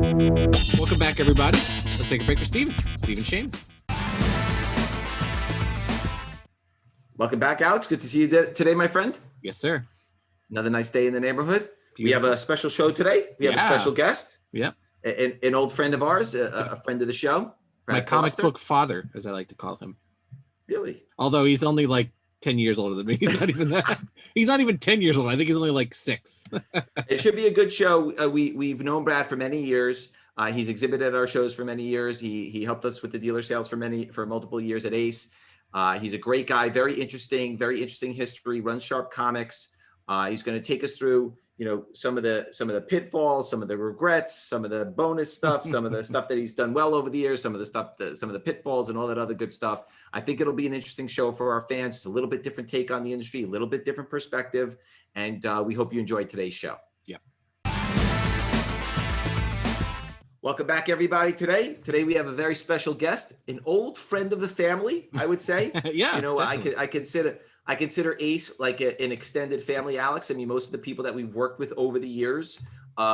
Welcome back, everybody. Let's take a break for Stephen Shamus. Welcome back, Alex. Good to see you today, my friend. Yes, sir. Another nice day in the neighborhood. Beautiful. We have a special show today. We have a special guest. Yep. An old friend of ours, a friend of the show. Brad comic book father, as I like to call him. Really? Although he's only like 10 years older than me. He's not even that. He's not even 10 years old. I think he's only like 6. It should be a good show. We've known Brad for many years. He's exhibited at our shows for many years. He helped us with the dealer sales for multiple years at ACE. He's a great guy, very interesting history, runs Sharp Comics. He's going to take us through, some of the pitfalls, some of the regrets, some of the bonus stuff, some of the stuff that he's done well over the years, some of the pitfalls and all that other good stuff. I think it'll be an interesting show for our fans. It's a little bit different take on the industry, a little bit different perspective. And we hope you enjoyed today's show. Yeah. Welcome back, everybody. Today we have a very special guest, an old friend of the family, I would say. Yeah. I consider ACE like an extended family, Alex. I mean, most of the people that we've worked with over the years,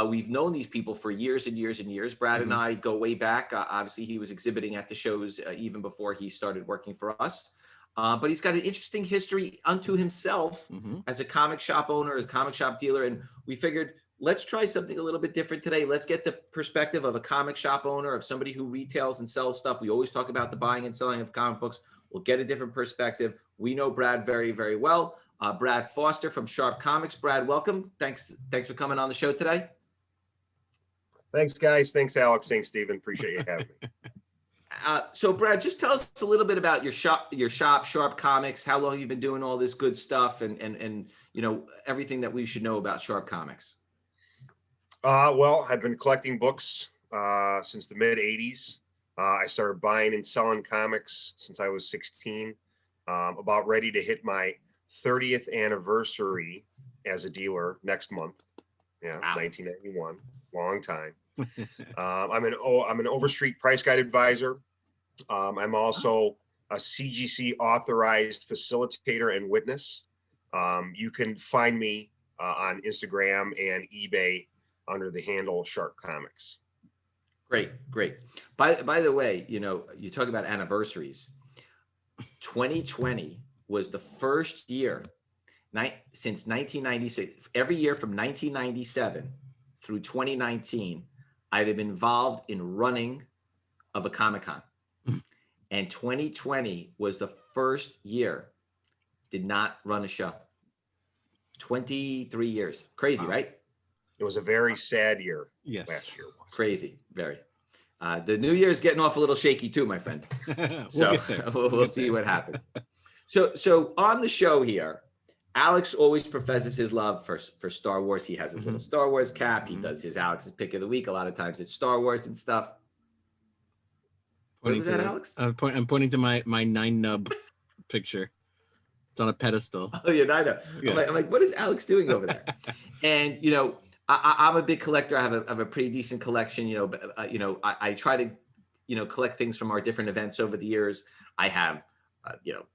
we've known these people for years and years and years. Brad and I go way back. Obviously, he was exhibiting at the shows even before he started working for us. But he's got an interesting history unto himself as a comic shop owner, as a comic shop dealer. And we figured, let's try something a little bit different today. Let's get the perspective of a comic shop owner, of somebody who retails and sells stuff. We always talk about the buying and selling of comic books. We'll get a different perspective. We know Brad very, very well. Brad Foster from Sharp Comics. Brad, welcome. Thanks for coming on the show today. Thanks, guys. Thanks, Alex. Thanks, Stephen. Appreciate you having me. So, Brad, just tell us a little bit about your shop, Sharp Comics, how long you've been doing all this good stuff, and everything that we should know about Sharp Comics. Well, I've been collecting books since the mid 80s. I started buying and selling comics since I was 16, about ready to hit my 30th anniversary as a dealer next month. Yeah, wow. 1991, long time. I'm an Overstreet price guide advisor. I'm also a CGC authorized facilitator and witness. You can find me on Instagram and eBay under the handle Sharp Comics. Great. By the way, you talk about anniversaries. 2020 was the first year since 1996. Every year from 1997 through 2019, I'd have been involved in running of a Comic-Con. And 2020 was the first year did not run a show. 23 years. Crazy, wow. Right? It was a very sad year. Yes. Last year was. Crazy, very. The new year is getting off a little shaky too, my friend. So we'll see what happens. So on the show here, Alex always professes his love for Star Wars. He has his little Star Wars cap. He does his Alex's pick of the week. A lot of times it's Star Wars and stuff. What was that, Alex? I'm pointing to my 9-nub picture. It's on a pedestal. Oh, yeah, I know. Yeah. I'm like, what is Alex doing over there? And I'm a big collector. I have a pretty decent collection. I try to collect things from our different events over the years. I have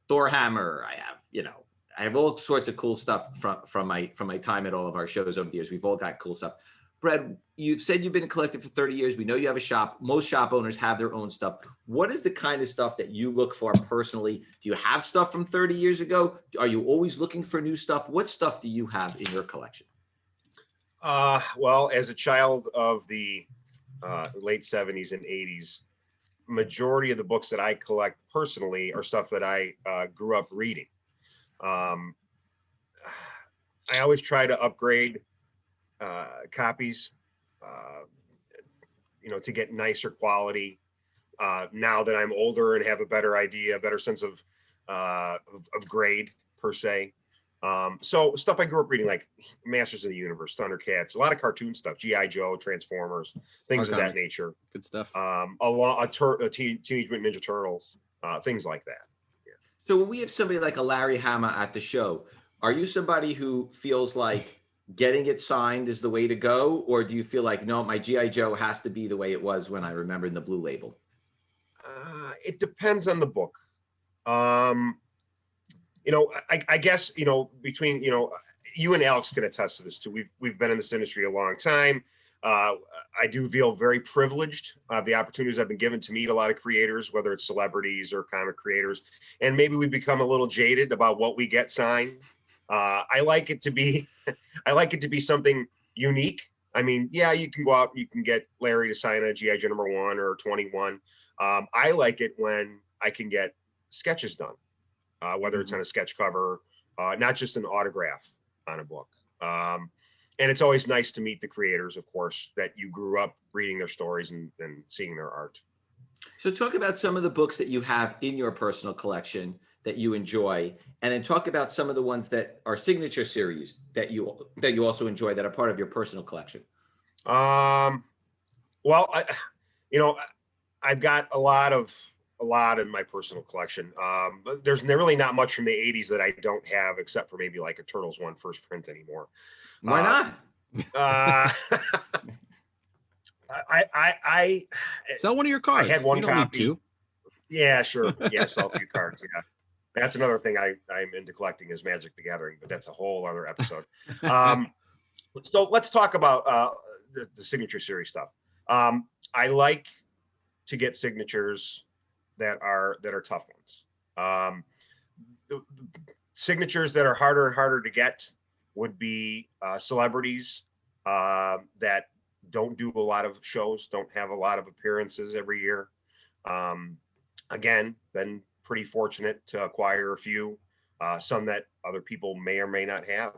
Thor hammer. I have all sorts of cool stuff from my time at all of our shows over the years. We've all got cool stuff. Brad, you've said you've been a collector for 30 years. We know you have a shop. Most shop owners have their own stuff. What is the kind of stuff that you look for personally? Do you have stuff from 30 years ago? Are you always looking for new stuff? What stuff do you have in your collection? Well, as a child of the late 70s and 80s, majority of the books that I collect personally are stuff that I grew up reading. I always try to upgrade copies, to get nicer quality. Now that I'm older and have a better idea, a better sense of grade per se. So stuff I grew up reading, like Masters of the Universe, Thundercats, a lot of cartoon stuff, G.I. Joe, Transformers, things of that nature. Good stuff. Teenage Mutant Ninja Turtles, things like that. Yeah. So when we have somebody like a Larry Hama at the show, are you somebody who feels like getting it signed is the way to go? Or do you feel like, no, my G.I. Joe has to be the way it was when I remember in the blue label? It depends on the book. I guess, between, you and Alex can attest to this too. We've been in this industry a long time. I do feel very privileged of the opportunities I've been given to meet a lot of creators, whether it's celebrities or comic creators, and maybe we become a little jaded about what we get signed. I like it to be, I like it to be something unique. I mean, yeah, you can go out, you can get Larry to sign a GI Joe #1 or 21. I like it when I can get sketches done, whether it's on a sketch cover, not just an autograph on a book. And it's always nice to meet the creators, of course, that you grew up reading their stories and seeing their art. So talk about some of the books that you have in your personal collection that you enjoy, and then talk about some of the ones that are signature series that you also enjoy that are part of your personal collection. Well, I've got a lot in my personal collection. But there's really not much from the 80s that I don't have, except for maybe like a Turtles one first print anymore. Why not? I sell one of your cards. I had one you don't copy. Need two. Yeah, sure. Yeah, sell a few cards. Yeah, that's another thing I'm into collecting is Magic the Gathering, but that's a whole other episode. So let's talk about the signature series stuff. I like to get signatures that are tough ones. The signatures that are harder and harder to get would be celebrities that don't do a lot of shows, don't have a lot of appearances every year. Again, been pretty fortunate to acquire a few, some that other people may or may not have.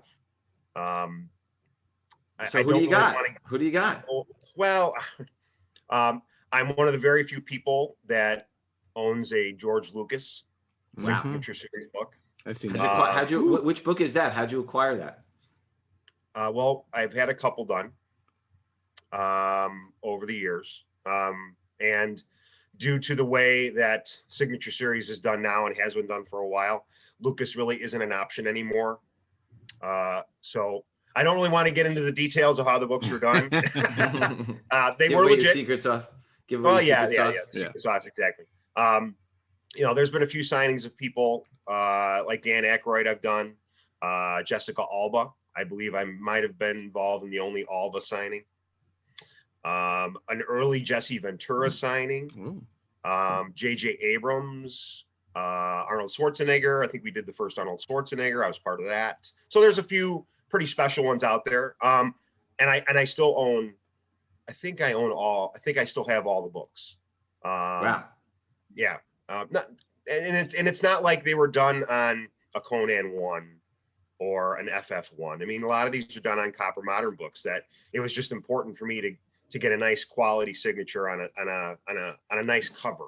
So who do you got? Who do you got? Well, I'm one of the very few people that owns a George Lucas signature series book. I've seen that. Which book is that? How'd you acquire that? Well, I've had a couple done over the years. And due to the way that signature series is done now and has been done for a while, Lucas really isn't an option anymore. So I don't really want to get into the details of how the books were done. They were legit. Secret sauce. Give away secret sauce. Secret sauce, exactly. There's been a few signings of people like Dan Aykroyd I've done, Jessica Alba. I believe I might have been involved in the only Alba signing. An early Jesse Ventura signing. J.J. Abrams, Arnold Schwarzenegger. I think we did the first Arnold Schwarzenegger. I was part of that. So there's a few pretty special ones out there. And I still own, I think I still have all the books. Wow. Yeah. It's not like they were done on a Conan 1 or an FF1. I mean, a lot of these are done on Copper Modern books that it was just important for me to get a nice quality signature on a nice cover.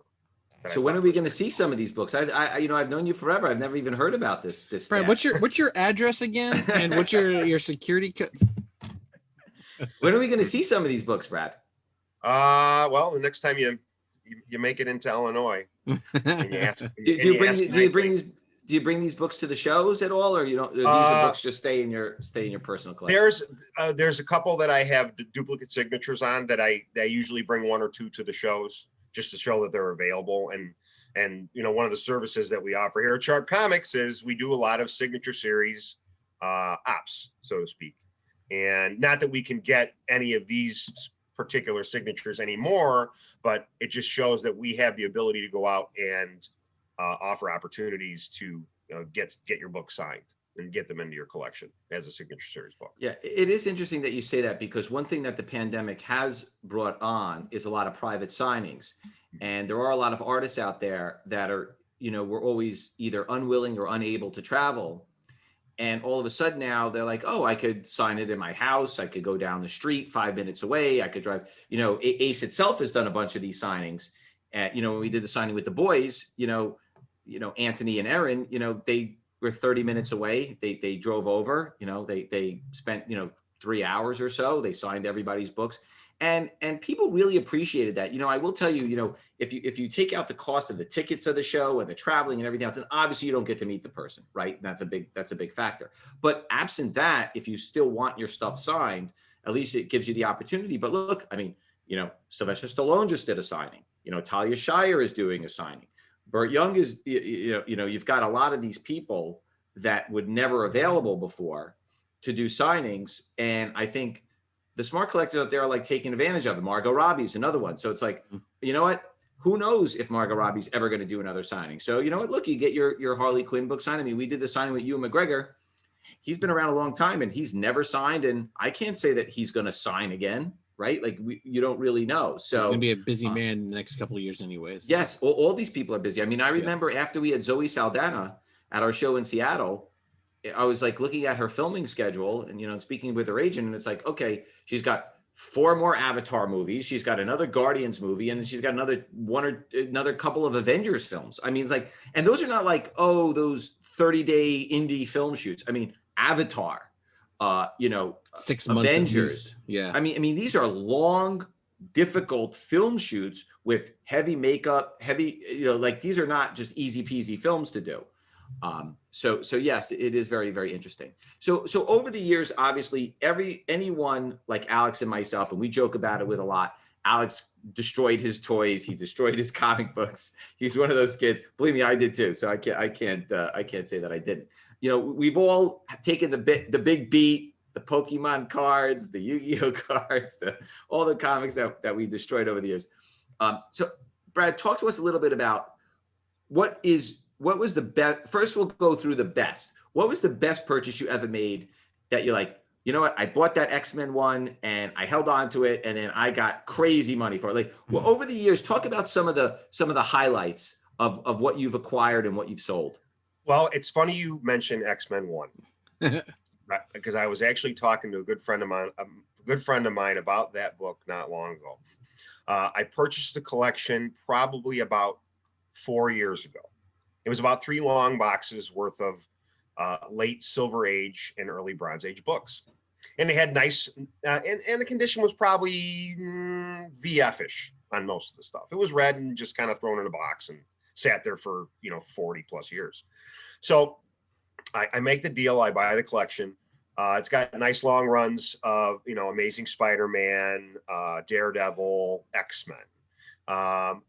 So when are we going to see some of these books? I've known you forever. I've never even heard about this. Brad, what's your address again? And what's your security code? When are we going to see some of these books, Brad? Well, the next time you make it into Illinois, and you ask, do you bring these books to the shows at all, or you don't? These are books just stay in your personal collection? There's a couple that I have duplicate signatures on that I usually bring one or two to the shows just to show that they're available. And one of the services that we offer here at Sharp Comics is we do a lot of signature series ops, so to speak. And not that we can get any of these particular signatures anymore, but it just shows that we have the ability to go out and offer opportunities to get your book signed and get them into your collection as a signature series book. Yeah, it is interesting that you say that, because one thing that the pandemic has brought on is a lot of private signings. And there are a lot of artists out there that are, were always either unwilling or unable to travel. And all of a sudden now they're like, oh, I could sign it in my house. I could go down the street 5 minutes away. I could drive, ACE itself has done a bunch of these signings. When we did the signing with the boys, Anthony and Erin, they were 30 minutes away. They drove over, they spent, 3 hours or so. They signed everybody's books. And people really appreciated that. I will tell you, if you take out the cost of the tickets of the show and the traveling and everything else, and obviously you don't get to meet the person, right? And that's a big factor. But absent that, if you still want your stuff signed, at least it gives you the opportunity. But look, I mean, Sylvester Stallone just did a signing. Talia Shire is doing a signing. Burt Young is, you've got a lot of these people that would never available before to do signings. And I think the smart collectors out there are like taking advantage of it. Margot Robbie's another one. So it's like, you know what? Who knows if Margot Robbie's ever going to do another signing? So you know what? Look, you get your Harley Quinn book signed. I mean, we did the signing with Ewan McGregor. He's been around a long time and he's never signed. And I can't say that he's going to sign again, right? Like you don't really know. So he's going to be a busy man in the next couple of years anyways. Yes, all these people are busy. I mean, I remember after we had Zoe Saldana at our show in Seattle, I was like looking at her filming schedule and, you know, speaking with her agent, and it's like, okay, she's got 4 more Avatar movies. She's got another Guardians movie, and then she's got another couple of Avengers films. I mean, it's like, and those are not like, oh, those 30-day indie film shoots. I mean, Avatar, 6 months. Avengers. Yeah. I mean, these are long, difficult film shoots with heavy makeup, like these are not just easy peasy films to do. So yes, it is very, very interesting. So over the years, obviously anyone like Alex and myself, and we joke about it with a lot, Alex destroyed his toys. He destroyed his comic books. He's one of those kids. Believe me, I did too. So I can't say that I didn't. You know, we've all taken the big beat, the Pokemon cards, the Yu-Gi-Oh cards, all the comics that we destroyed over the years. So Brad, talk to us a little bit about what was the best. First, we'll go through the best. What was the best purchase you ever made that you're like, you know what? I bought that X-Men one and I held on to it, and then I got crazy money for it. Like, well, over the years, talk about some of the highlights of what you've acquired and what you've sold. Well, it's funny you mentioned X-Men 1. Because I was actually talking to a good friend of mine about that book not long ago. I purchased the collection probably about 4 years ago. It was about 3 long boxes worth of late Silver Age and early Bronze Age books. And they had nice, and the condition was probably VF-ish on most of the stuff. It was read and just kind of thrown in a box and sat there for, 40 plus years. So I make the deal. I buy the collection. It's got nice long runs of, Amazing Spider-Man, Daredevil, X-Men.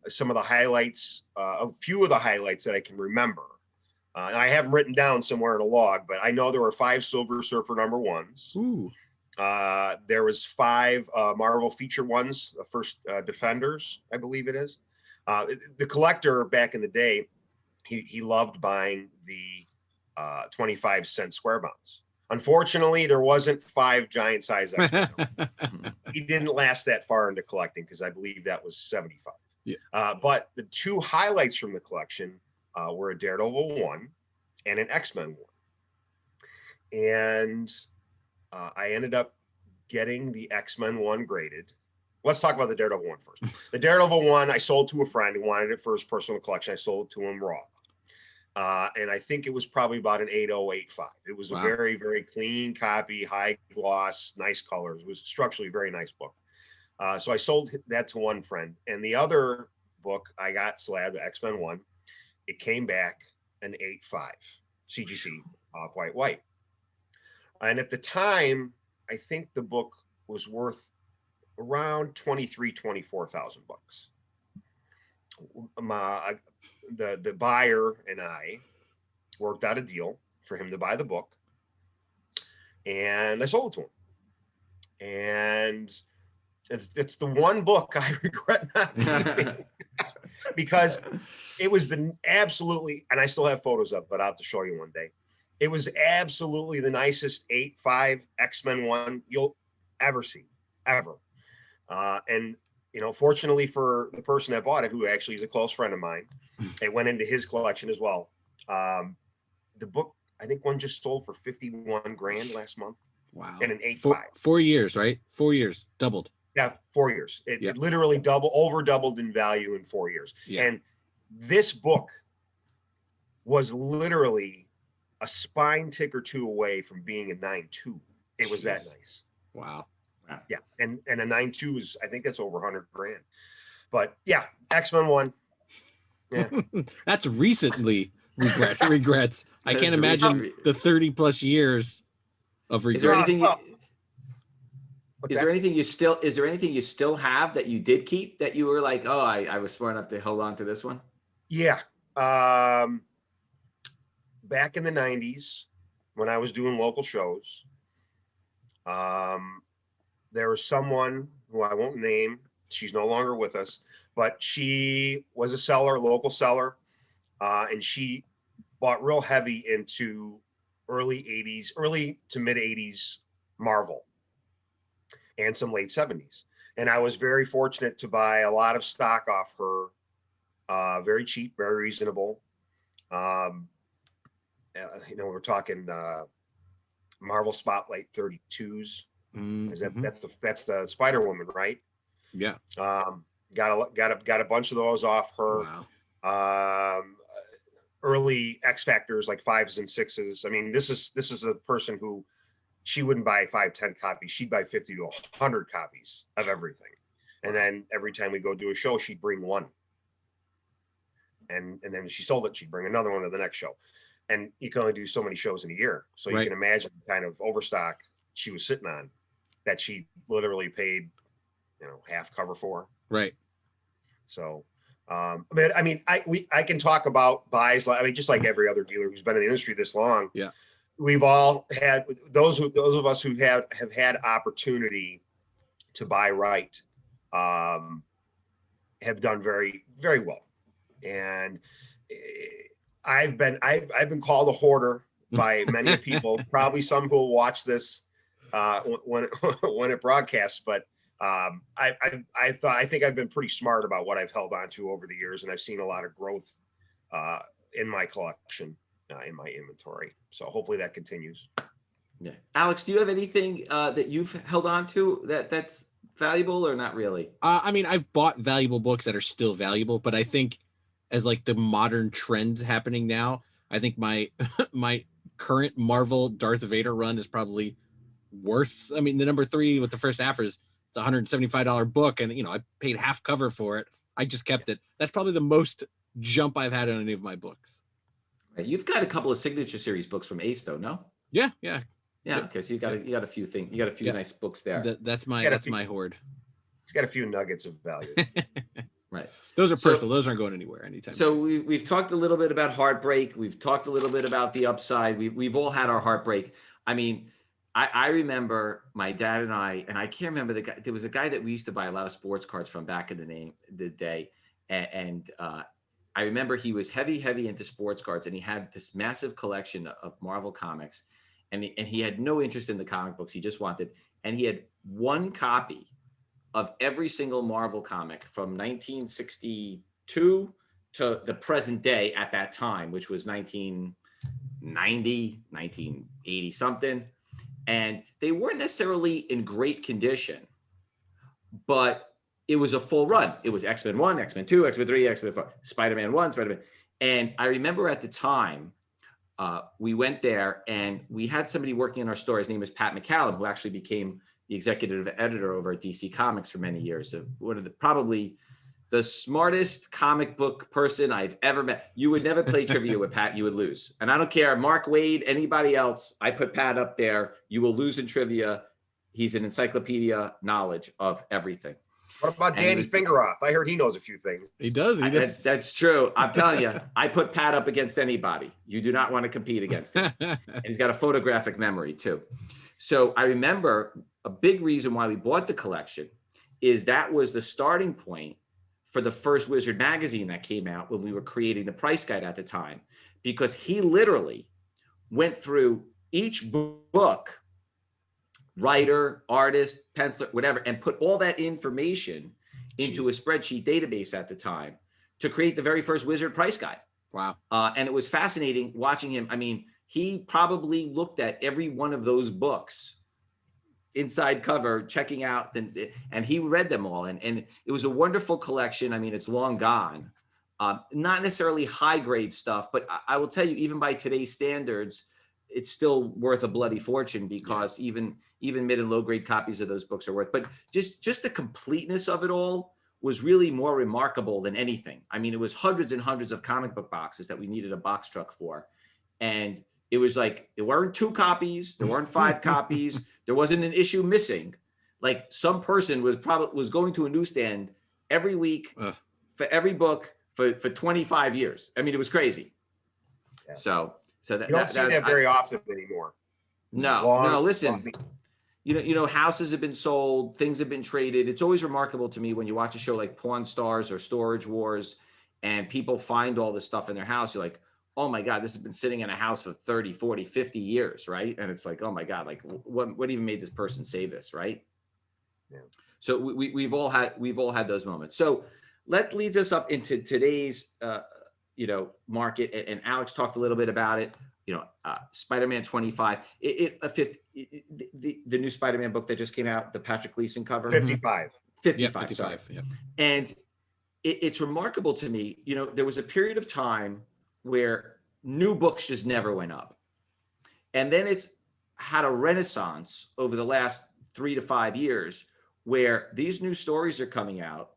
Some of the highlights, a few of the highlights that I can remember. I have them written down somewhere in a log, but I know there were 5 Silver Surfer #1s. Ooh. There was 5 Marvel feature ones, the first Defenders, I believe it is. The collector back in the day, he loved buying the 25-cent square bounds. Unfortunately, there wasn't 5 giant size X-Men. He didn't last that far into collecting because I believe that was 75. Yeah. But the 2 highlights from the collection were a Daredevil 1 and an X-Men 1. And I ended up getting the X-Men 1 graded. Let's talk about the Daredevil 1 first. The Daredevil 1 I sold to a friend who wanted it for his personal collection. I sold it to him raw. And I think it was probably about an 8085. It was a very, very clean copy, high gloss, nice colors. It was structurally a very nice book. So I sold that to one friend. And the other book I got slabbed, the X-Men 1, it came back an 85 CGC off-white white. And at the time, I think the book was worth around $24,000 bucks. The buyer and I worked out a deal for him to buy the book, and I sold it to him. And it's the one book I regret not keeping because it was absolutely, and I still have photos of it, but I'll have to show you one day. It was absolutely the nicest 8.5 X-Men 1 you'll ever see, ever. And fortunately for the person that bought it, who actually is a close friend of mine, it went into his collection as well. The book, I think one just sold for 51 grand last month. Wow. And an 8.5. 4 years, right? 4 years, doubled. Yeah, 4 years. It literally over doubled in value in 4 years. Yeah. And this book was literally a spine tick or 2 away from being a 9.2. It was that nice. Wow. Yeah, and a 9.2 is, I think that's over 100 grand. But yeah, X-Men 1. Yeah. That's recently regrets. I can't imagine the 30 plus years of regret. Is there anything you still have that you did keep that you were like, oh, I was smart enough to hold on to this one? Yeah. Back in the 90s, when I was doing local shows, there was someone who I won't name. She's no longer with us, but she was a seller, local seller, and she bought real heavy into early to mid 80s Marvel and some late 70s. And I was very fortunate to buy a lot of stock off her, very cheap, very reasonable. We're talking Marvel Spotlight 32s. Mm-hmm. That's the Spider Woman, right? Yeah. Got a bunch of those off her. Wow. Early X Factors, like 5s and 6s. I mean, this is a person who she wouldn't buy 5, 10 copies. She'd buy 50 to 100 copies of everything. And then every time we go do a show, she'd bring one. And then she sold it, she'd bring another one to the next show. And you can only do so many shows in a year. So you can imagine the kind of overstock she was sitting on that she literally paid, half cover for. Right. So, I can talk about buys. I mean, just like every other dealer who's been in the industry this long. Yeah. We've all had those of us who have had opportunity to buy right, have done very, very well. And I've been called a hoarder by many people, probably some who will watch this when it broadcasts. But I think I've been pretty smart about what I've held on to over the years, and I've seen a lot of growth in my collection, in my inventory. So hopefully that continues. Yeah, Alex, do you have anything that you've held on to that's valuable or not really? I mean, I've bought valuable books that are still valuable, but I think as like the modern trends happening now, I think my my current Marvel Darth Vader run is probably worth. I mean, the number 3 with the first half is it's $175 book, and I paid half cover for it. I just kept it. That's probably the most jump I've had on any of my books. You've got a couple of signature series books from Ace, though, no? Yeah. Okay, so you got a few things. You got a few nice books there. That's my hoard. He's got a few nuggets of value. Right. Those are personal. Those aren't going anywhere anytime. So we've talked a little bit about heartbreak. We've talked a little bit about the upside. We've all had our heartbreak. I mean, I remember my dad and I can't remember the guy. There was a guy that we used to buy a lot of sports cards from back in the day. And I remember he was heavy into sports cards, and he had this massive collection of Marvel comics, and he had no interest in the comic books. He just wanted, and he had one copy of every single Marvel comic from 1962 to the present day at that time, which was 1990, 1980 something. And they weren't necessarily in great condition, but it was a full run. It was X-Men 1, X-Men 2, X-Men 3, X-Men 4, Spider-Man 1, Spider-Man. And I remember at the time, we went there and we had somebody working in our store. His name is Pat McCallum, who actually became the executive editor over at DC Comics for many years. So one of probably the smartest comic book person I've ever met. You would never play trivia with Pat, you would lose. And I don't care, Mark Wade, anybody else, I put Pat up there, you will lose in trivia. He's an encyclopedia knowledge of everything. What about Danny Fingeroff? I heard he knows a few things. He does. That's true. I'm telling you, I put Pat up against anybody. You do not want to compete against him. And he's got a photographic memory too. So I remember a big reason why we bought the collection is that was the starting point for the first Wizard magazine that came out when we were creating the price guide at the time, because he literally went through each book, writer, artist, penciler, whatever, and put all that information into a spreadsheet database at the time to create the very first Wizard price guide. Wow. And it was fascinating watching him. I mean, he probably looked at every one of those books inside cover, checking out, and he read them all. And it was a wonderful collection. I mean, it's long gone. Not necessarily high grade stuff, but I will tell you, even by today's standards, it's still worth a bloody fortune, because even mid and low grade copies of those books are worth. But just the completeness of it all was really more remarkable than anything. I mean, it was hundreds and hundreds of comic book boxes that we needed a box truck for. And it was like, there weren't 2 copies, there weren't 5 copies, there wasn't an issue missing. Like some person was going to a newsstand every week for every book for 25 years. I mean, it was crazy. Yeah. So that, you don't see that very often anymore. No, listen, houses have been sold, things have been traded. It's always remarkable to me when you watch a show like Pawn Stars or Storage Wars and people find all this stuff in their house. You're like, oh my God, this has been sitting in a house for 30, 40, 50 years, right? And it's like, oh my God, like what even made this person say this, right? Yeah. So we've all had those moments. So that leads us up into today's market, and Alex talked a little bit about it. Spider-Man 25, the new Spider-Man book that just came out, the Patrick Gleason cover. 55. 55, sorry. Yeah. And it's remarkable to me, there was a period of time where new books just never went up. And then it's had a renaissance over the last 3 to 5 years where these new stories are coming out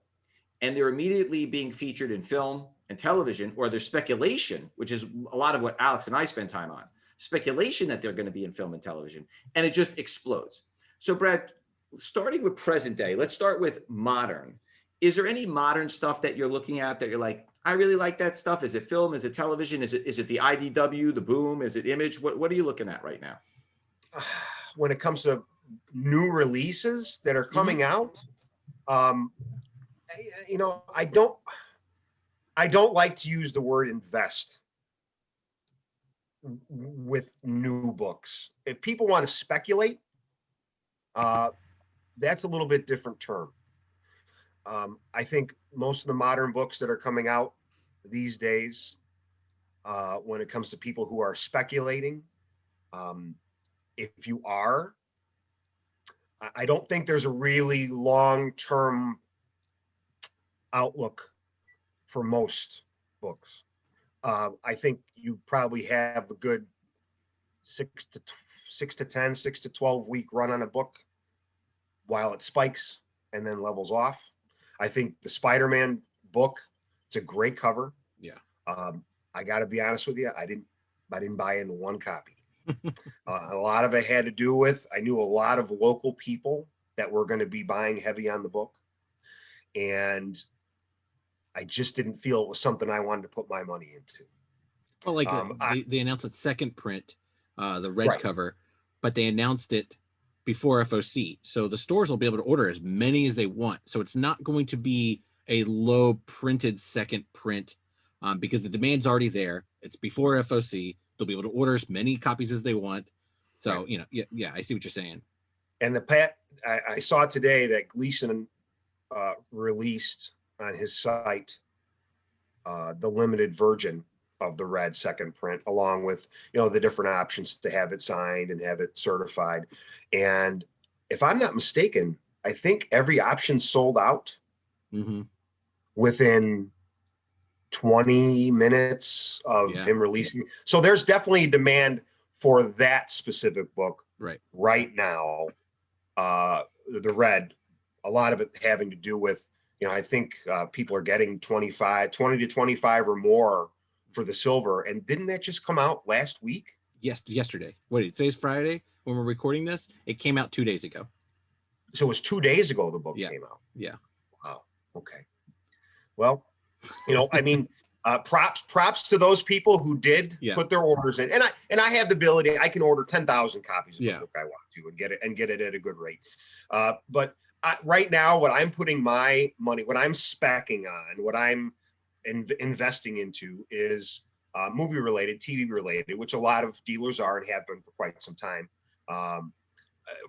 and they're immediately being featured in film and television, or there's speculation, which is a lot of what Alex and I spend time on, speculation that they're going to be in film and television, and it just explodes. So Brad, starting with present day, let's start with modern. Is there any modern stuff that you're looking at that you're like, I really like that stuff? Is it film? Is it television? Is it the IDW, the Boom? Is it Image? What are you looking at right now? When it comes to new releases that are coming out, I don't like to use the word invest with new books. If people want to speculate, that's a little bit different term. I think most of the modern books that are coming out these days, when it comes to people who are speculating, if you are, I don't think there's a really long-term outlook for most books. I think you probably have a good 6 to 12 week run on a book while it spikes and then levels off. I think the Spider-Man book, it's a great cover. Yeah. I got to be honest with you, I didn't buy into one copy. A lot of it had to do with, I knew a lot of local people that were going to be buying heavy on the book, and I just didn't feel it was something I wanted to put my money into. Well, like they announced its second print, the red cover, but they announced it before FOC. So the stores will be able to order as many as they want. So it's not going to be a low printed second print because the demand's already there. It's before FOC. They'll be able to order as many copies as they want. So, yeah, I see what you're saying. And I saw today that Gleason released on his site the limited version of the red second print, along with the different options to have it signed and have it certified. And if I'm not mistaken, I think every option sold out within 20 minutes of him releasing. So there's definitely demand for that specific book right now. The red, a lot of it having to do with, I think people are getting 20 to 25 or more for the silver. And didn't that just come out last week? Yes, yesterday. Wait, today's Friday when we're recording this. It came out 2 days ago. So it was 2 days ago the book came out. Yeah. Wow. Okay. Well, I mean, props to those people who did put their orders in. And I have the ability, I can order 10,000 copies of the book I want to and get it at a good rate. But right now, what I'm putting my money, what I'm speccing on, what I'm investing into is movie related, TV related, which a lot of dealers are and have been for quite some time.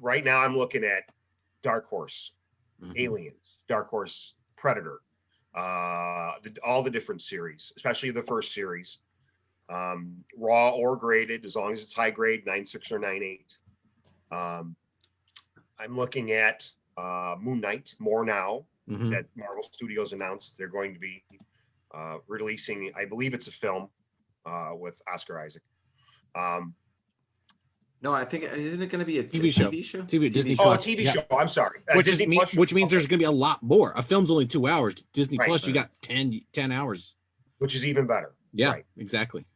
Right now, I'm looking at Dark Horse, Aliens, Dark Horse, Predator, all the different series, especially the first series, raw or graded, as long as it's high grade, 9.6 or 9.8. I'm looking at Moon Knight more now that Marvel Studios announced they're going to be releasing. I believe it's a film with Oscar Isaac. No, I think, isn't it going to be a TV show? Disney show. Oh, a TV show. I'm sorry. Which means there's going to be a lot more. A film's only 2 hours. Disney Plus, you got 10 hours. Which is even better. Yeah, exactly.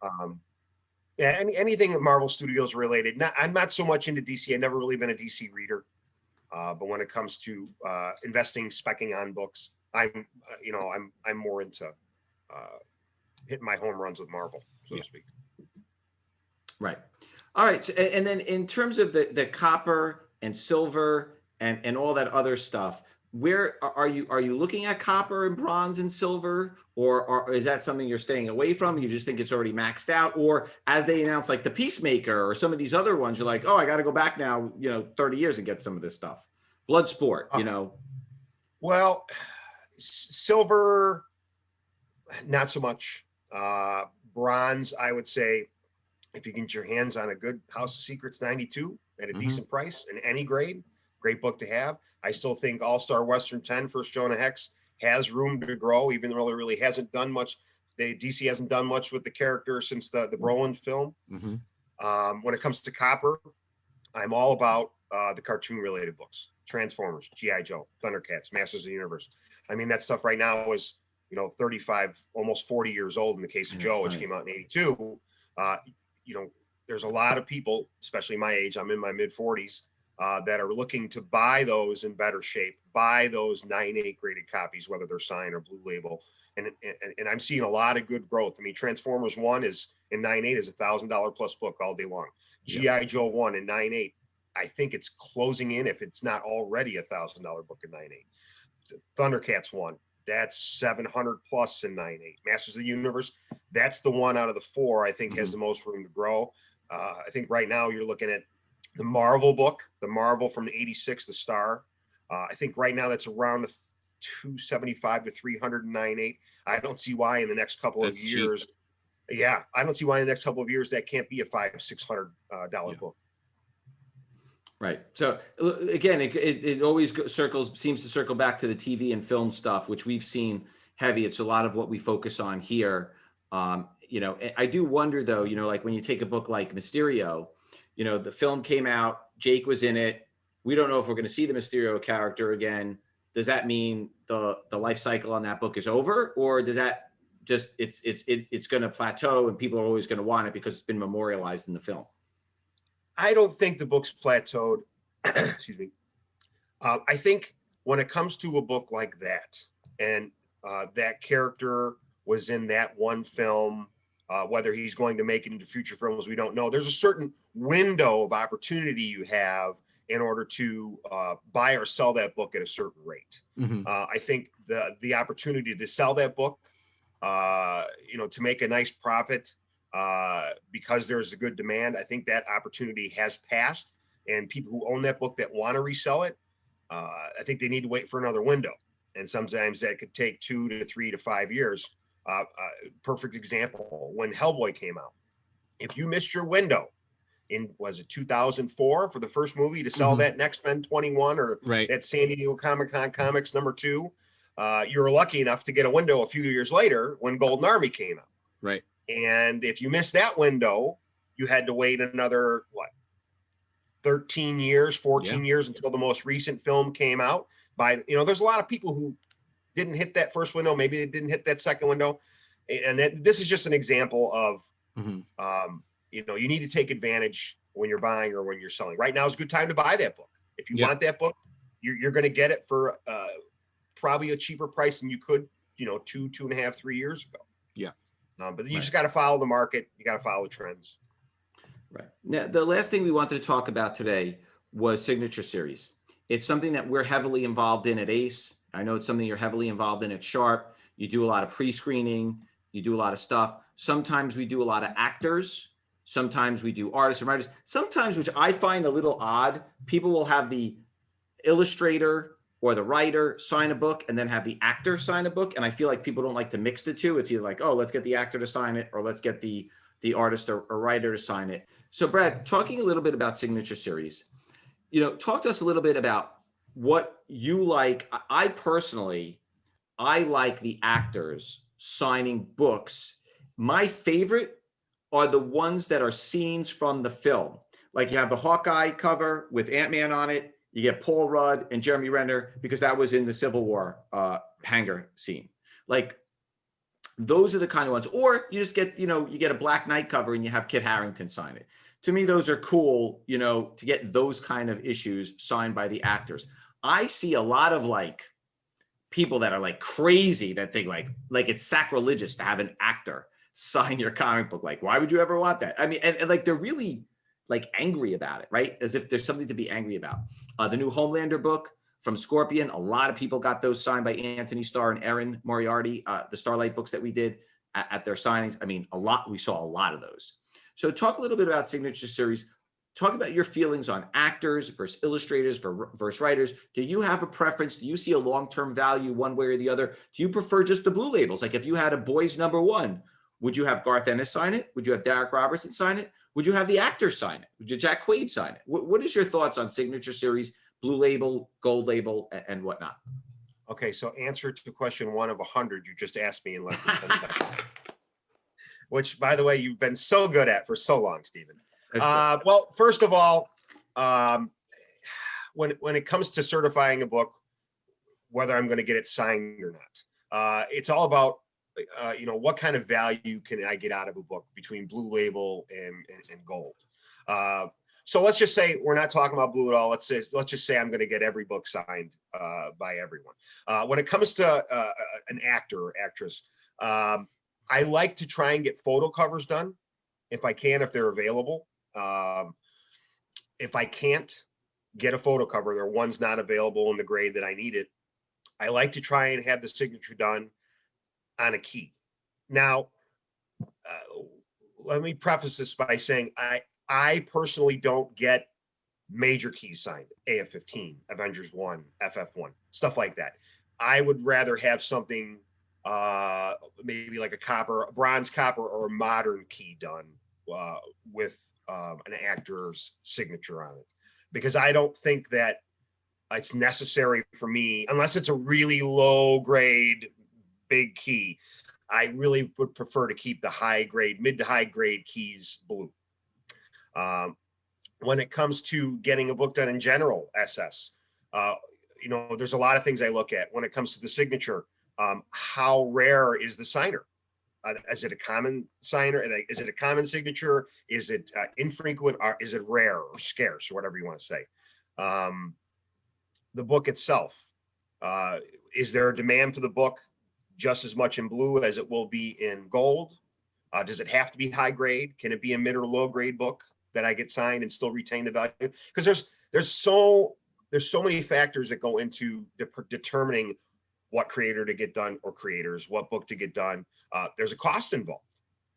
Yeah, anything Marvel Studios related. I'm not so much into DC. I've never really been a DC reader. But when it comes to investing, speccing on books, I'm more into hitting my home runs with Marvel, so to speak. Right. All right. So, and then in terms of the copper and silver and all that other stuff. Where are you looking at copper and bronze and silver, or is that something you're staying away from? You just think it's already maxed out, or as they announce like the Peacemaker or some of these other ones, you're like, oh, I got to go back now, 30 years and get some of this stuff. Bloodsport. Well, silver, not so much. Bronze, I would say, if you can get your hands on a good House of Secrets 92 at a decent price in any grade, great book to have. I still think All-Star Western 10, First Jonah Hex, has room to grow, even though it really hasn't done much. DC hasn't done much with the character since the Brolin film. When it comes to copper, I'm all about the cartoon-related books. Transformers, G.I. Joe, Thundercats, Masters of the Universe. I mean, that stuff right now is, 35, almost 40 years old in the case of Joe, which came out in 82. There's a lot of people, especially my age, I'm in my mid-40s, that are looking to buy those in better shape, buy those 9.8 graded copies, whether they're signed or blue label. And I'm seeing a lot of good growth. I mean, Transformers 1 is in 9.8 is $1,000 plus book all day long. G.I. Joe 1 in 9.8, I think it's closing in, if it's not already $1,000 book in 9.8. Thundercats 1, that's 700 plus in 9.8. Masters of the Universe, that's the one out of the four I think has the most room to grow. I think right now you're looking at the Marvel book, the Marvel from 86, the Star. I think right now that's around 275 to 309.8. I don't see why in the next couple of years. Cheap. Yeah, I don't see why in the next couple of years that can't be a $500-600 book. Right. So again, it always seems to circle back to the TV and film stuff, which we've seen heavy. It's a lot of what we focus on here. I do wonder though, like when you take a book like Mysterio, the film came out, Jake was in it. We don't know if we're going to see the Mysterio character again. Does that mean the life cycle on that book is over, or does that just it's going to plateau and people are always going to want it because it's been memorialized in the film? I don't think the book's plateaued. Excuse me. I think when it comes to a book like that, and that character was in that one film, whether he's going to make it into future films, we don't know. There's a certain window of opportunity you have in order to buy or sell that book at a certain rate. I think the opportunity to sell that book, to make a nice profit, because there's a good demand, I think that opportunity has passed, and people who own that book that want to resell it, I think they need to wait for another window. And sometimes that could take 2 to 3 to 5 years. Perfect example, when Hellboy came out, if you missed your window in, was it 2004 for the first movie to sell that next Men 21 or that San Diego Comic-Con Comics #2, you were lucky enough to get a window a few years later when Golden Army came out. Right. And if you missed that window, you had to wait another, 13 years, 14 years until the most recent film came out. There's a lot of people who didn't hit that first window. Maybe they didn't hit that second window. And this is just an example of, you need to take advantage when you're buying or when you're selling. Right now is a good time to buy that book. If you want that book, you're going to get it for probably a cheaper price than you could, 2.5, 3 years ago. Yeah. But you just got to follow the market. You got to follow the trends. Right. Now, the last thing we wanted to talk about today was Signature Series. It's something that we're heavily involved in at ACE. I know it's something you're heavily involved in at Sharp. You do a lot of pre-screening. You do a lot of stuff. Sometimes we do a lot of actors. Sometimes we do artists and writers. Sometimes, which I find a little odd, people will have the illustrator or the writer sign a book and then have the actor sign a book. And I feel like people don't like to mix the two. It's either like, oh, let's get the actor to sign it, or let's get the artist or writer to sign it. So Brad, talking a little bit about Signature Series, talk to us a little bit about what you like. I personally like the actors signing books. My favorite are the ones that are scenes from the film. Like you have the Hawkeye cover with Ant-Man on it. You get Paul Rudd and Jeremy Renner because that was in the Civil War hangar scene. Like those are the kind of ones. Or you just get, you get a Black Knight cover and you have Kit Harington sign it. To me, those are cool, to get those kind of issues signed by the actors. I see a lot of people that are crazy that they like it's sacrilegious to have an actor sign your comic book. Like, why would you ever want that? I mean, and they're really, like angry about it, right? As if there's something to be angry about. The new Homelander book from Scorpion, a lot of people got those signed by Anthony Starr and Erin Moriarty, the Starlight books that we did at their signings. I mean, we saw a lot of those. So talk a little bit about Signature Series. Talk about your feelings on actors versus illustrators versus writers. Do you have a preference? Do you see a long-term value one way or the other? Do you prefer just the blue labels? Like if you had a Boys #1, would you have Garth Ennis sign it? Would you have Derek Robertson sign it? Would you have the actor sign it? Would you Jack Quaid sign it? What is your thoughts on Signature Series, blue label, gold label, and whatnot? Okay, so answer to question 1 of 100 you just asked me in less than 10 seconds. Which, by the way, you've been so good at for so long, Stephen. Well, first of all, when it comes to certifying a book, whether I'm going to get it signed or not, it's all about what kind of value can I get out of a book between blue label and gold. So let's just say we're not talking about blue at all. Let's just say I'm going to get every book signed by everyone. When it comes to an actor or actress, I like to try and get photo covers done if I can, if they're available. If I can't get a photo cover, or one's not available in the grade that I need it, I like to try and have the signature done on a key. Now, let me preface this by saying I personally don't get major keys signed, AF-15, Avengers 1, FF1, stuff like that. I would rather have something maybe like a bronze copper or a modern key done with an actor's signature on it, because I don't think that it's necessary for me, unless it's a really low grade big key. I really would prefer to keep the mid to high grade keys blue. When it comes to getting a book done in general, SS, there's a lot of things I look at when it comes to the signature. How rare is the signer? Is it a common signer? Is it a common signature? Is it infrequent? Or is it rare or scarce, or whatever you want to say? The book itself, is there a demand for the book just as much in blue as it will be in gold? Does it have to be high grade? Can it be a mid or low grade book that I get signed and still retain the value? Because there's so many factors that go into determining what creator to get done, or creators, what book to get done. There's a cost involved.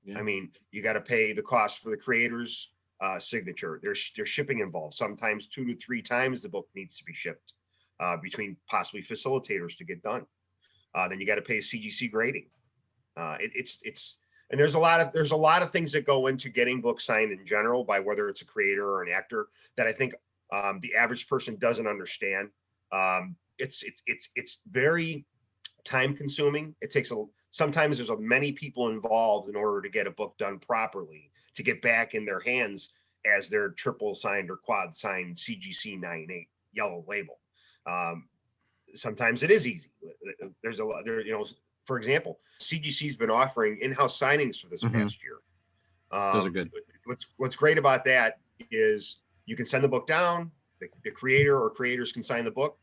Yeah. I mean, you got to pay the cost for the creator's signature. There's shipping involved. Sometimes 2 to 3 times the book needs to be shipped between possibly facilitators to get done. Then you got to pay CGC grading. And there's a lot of things that go into getting books signed in general, by whether it's a creator or an actor, that I think the average person doesn't understand. It's very time consuming. Sometimes there's many people involved in order to get a book done properly, to get back in their hands as their triple signed or quad signed CGC 98 yellow label. Sometimes it is easy. There's a lot there, for example, CGC's been offering in-house signings for this past year. Those are good. What's great about that is you can send the book down, the creator or creators can sign the book.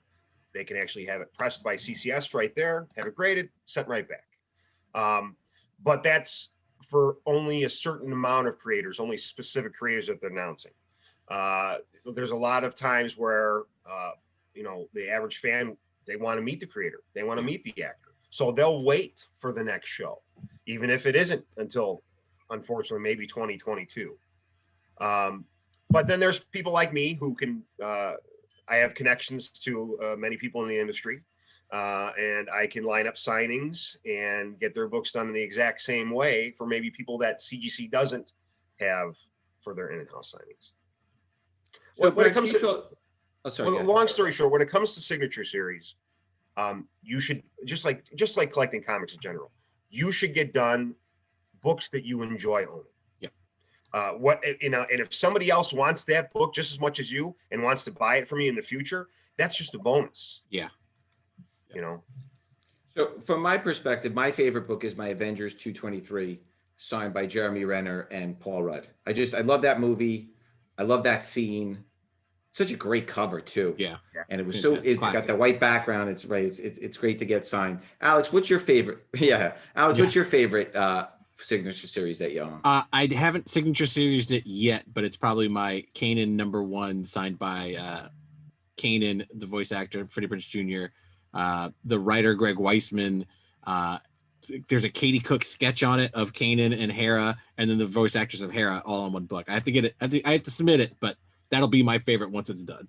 They can actually have it pressed by CCS right there, have it graded, sent right back. But that's for only a certain amount of creators, only specific creators that they're announcing. There's a lot of times where, the average fan, they want to meet the creator. They want to meet the actor. So they'll wait for the next show, even if it isn't until, unfortunately, maybe 2022. But then there's people like me who can, I have connections to many people in the industry, and I can line up signings and get their books done in the exact same way for maybe people that CGC doesn't have for their in-house signings. So when it comes to, long story short, when it comes to Signature Series, you should, just like collecting comics in general, you should get done books that you enjoy owning. And if somebody else wants that book just as much as you and wants to buy it from you in the future, that's just a bonus. Yeah. So from my perspective, my favorite book is my Avengers 223, signed by Jeremy Renner and Paul Rudd. I love that movie. I love that scene. Such a great cover too. Yeah. And it was it's got the white background. It's right. It's great to get signed. Alex, what's your favorite? Yeah. Alex, what's your favorite signature series that you own? I haven't signature series it yet, but it's probably my Kanan #1 signed by Kanan, the voice actor, Freddie Prinze Jr., the writer Greg Weisman. There's a Katie Cook sketch on it of Kanan and Hera, and then the voice actors of Hera all in one book. I have to get it. I have to submit it, but that'll be my favorite once it's done.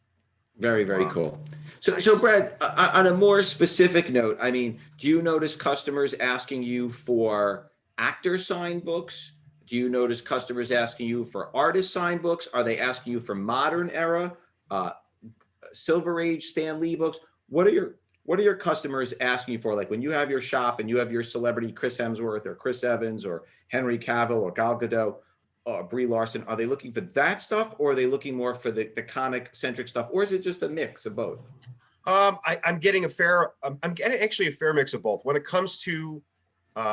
Very, very cool. So Brad, on a more specific note, I mean, do you notice customers asking you for actor signed books? Do you notice customers asking you for artist signed books? Are they asking you for modern era, Silver Age Stan Lee books? What are your customers asking you for? Like when you have your shop and you have your celebrity Chris Hemsworth or Chris Evans or Henry Cavill or Gal Gadot, Brie Larson, are they looking for that stuff, or are they looking more for the comic centric stuff, or is it just a mix of both? I'm getting actually a fair mix of both. When it comes to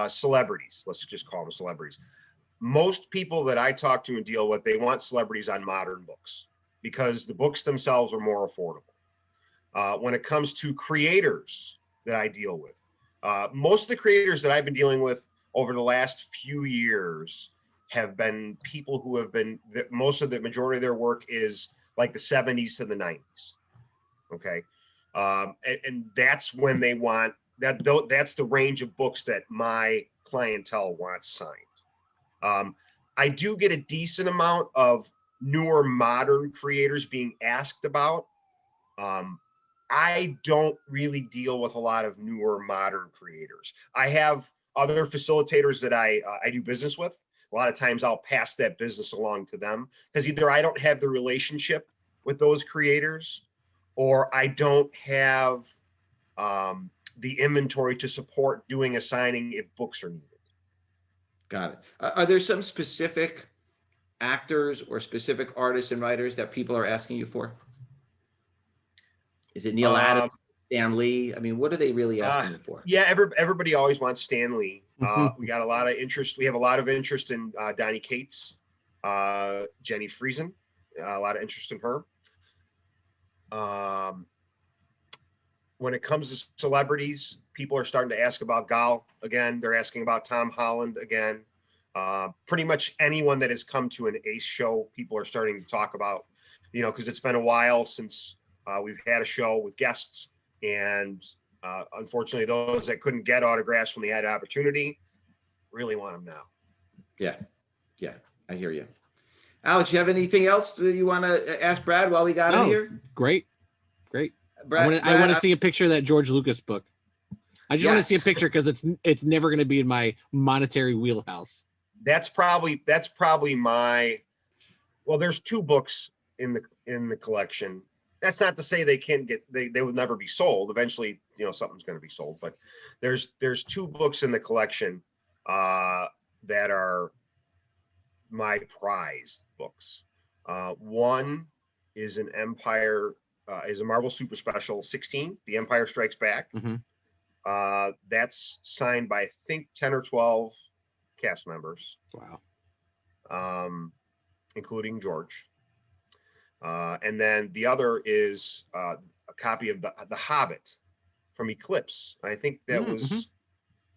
celebrities, let's just call them celebrities. Most people that I talk to and deal with, they want celebrities on modern books because the books themselves are more affordable. When it comes to creators that I deal with, most of the creators that I've been dealing with over the last few years have been people who have been, most of the majority of their work is like the 70s to the 90s. Okay. And that's when they want that. That's the range of books that my clientele wants signed. I do get a decent amount of newer modern creators being asked about. I don't really deal with a lot of newer modern creators. I have other facilitators that I do business with. A lot of times I'll pass that business along to them because either I don't have the relationship with those creators or I don't have the inventory to support doing a signing if books are needed. Got it. Are there some specific actors or specific artists and writers that people are asking you for? Is it Neil Adams, Stan Lee? I mean, what are they really asking you for? Yeah, everybody always wants Stan Lee. We got a lot of interest. We have a lot of interest in Donny Cates, Jenny Friesen, a lot of interest in her. When it comes to celebrities, people are starting to ask about Gal again. They're asking about Tom Holland again. Pretty much anyone that has come to an ACE show, people are starting to talk about, because it's been a while since we've had a show with guests. And unfortunately, those that couldn't get autographs when they had opportunity really want them now. Yeah, I hear you. Alex, you have anything else that you want to ask Brad while we got him here? Great. Brad, I want to see a picture of that George Lucas book. I just want to see a picture because it's never going to be in my monetary wheelhouse. That's probably my. Well, there's 2 books in the collection. That's not to say they would never be sold. Eventually, something's going to be sold. But there's 2 books in the collection that are my prized books. One is an Empire, is a Marvel Super Special 16, The Empire Strikes Back. Mm-hmm. That's signed by I think 10 or 12 cast members. Wow. Including George. And then the other is a copy of the Hobbit from Eclipse. I think that was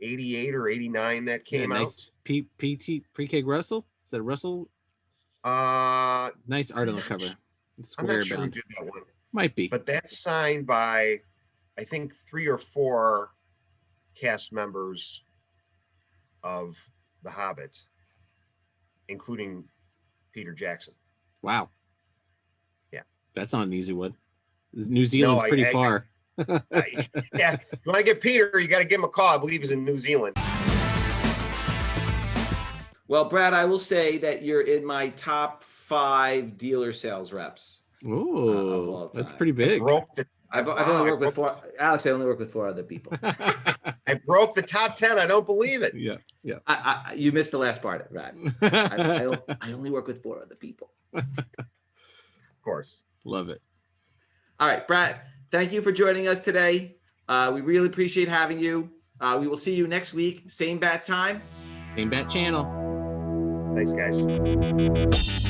88 or 89 that came out. Pre-K Russell? Is that Russell? Nice art on the cover. I'm not sure who did that one. Might be. But that's signed by, I think, 3 or 4 cast members of The Hobbit, including Peter Jackson. Wow. Yeah. That's not an easy one. New Zealand's pretty far. Yeah. If you want to get Peter, you got to give him a call. I believe he's in New Zealand. Well, Brad, I will say that you're in my top 5 dealer sales reps. Oh, that's pretty big. I've only worked with 4. Alex, I only work with 4 other people. I broke the top 10. I don't believe it. Yeah. You missed the last part, Brad. I only work with 4 other people. Of course. Love it. All right, Brad, thank you for joining us today. We really appreciate having you. We will see you next week. Same bat time. Same bat channel. Thanks, guys.